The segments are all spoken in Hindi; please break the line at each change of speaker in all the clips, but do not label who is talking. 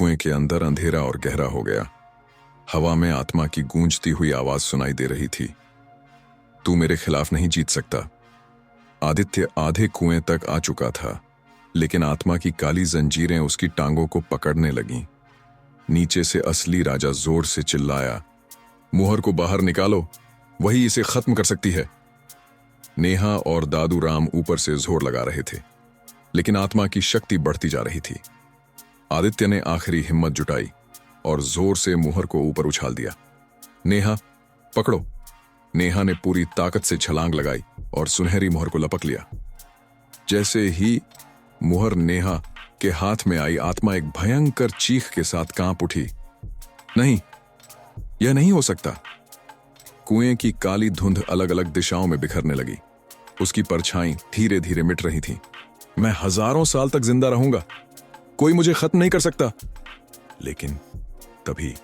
कुएं के अंदर अंधेरा और गहरा हो गया। हवा में आत्मा की गूंजती हुई आवाज सुनाई दे रही थी। तू मेरे खिलाफ नहीं जीत सकता। आदित्य आधे कुएं तक आ चुका था, लेकिन आत्मा की काली जंजीरें उसकी टांगों को पकड़ने लगीं। नीचे से असली राजा जोर से चिल्लाया, मुहर को बाहर निकालो, वही इसे खत्म कर सकती है। नेहा और दादू राम ऊपर से जोर लगा रहे थे, लेकिन आत्मा की शक्ति बढ़ती जा रही थी। आदित्य ने आखिरी हिम्मत जुटाई और जोर से मुहर को ऊपर उछाल दिया। नेहा, पकड़ो। नेहा ने पूरी ताकत से छलांग लगाई और सुनहरी मुहर को लपक लिया। जैसे ही मुहर नेहा के हाथ में आई, आत्मा एक भयंकर चीख के साथ कांप उठी। नहीं, यह नहीं हो सकता। कुएं की काली धुंध अलग अलग दिशाओं में बिखरने लगी। उसकी परछाई धीरे धीरे मिट रही थी। मैं हजारों साल तक जिंदा रहूंगा, कोई मुझे खत्म नहीं कर सकता। लेकिन तभी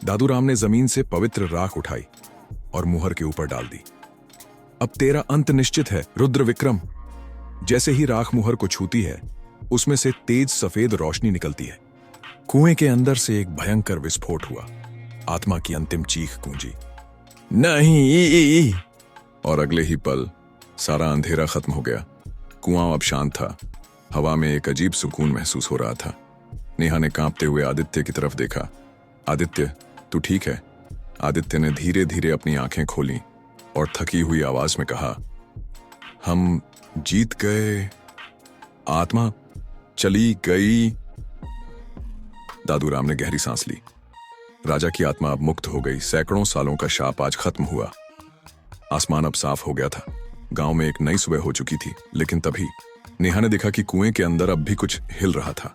दादू राम ने जमीन से पवित्र राख उठाई और मुहर के ऊपर डाल दी। अब तेरा अंत निश्चित है, रुद्र विक्रम। जैसे ही राख मुहर को छूती है, उसमें से तेज सफेद रोशनी निकलती है। कुएं के अंदर से एक भयंकर विस्फोट हुआ। आत्मा की अंतिम चीख गूंजी, नहीं। और अगले ही पल सारा अंधेरा खत्म हो गया। कुआं अब शांत था। हवा में एक अजीब सुकून महसूस हो रहा था। नेहा ने कांपते हुए आदित्य की तरफ देखा। आदित्य, तू ठीक है? आदित्य ने धीरे धीरे अपनी आंखें खोली और थकी हुई आवाज में कहा, हम जीत गए। आत्मा चली गई। दादू राम ने गहरी सांस ली। राजा की आत्मा अब मुक्त हो गई। सैकड़ों सालों का शाप आज खत्म हुआ। आसमान अब साफ हो गया था। गांव में एक नई सुबह हो चुकी थी। लेकिन तभी नेहा ने देखा कि कुएं के अंदर अब भी कुछ हिल रहा था।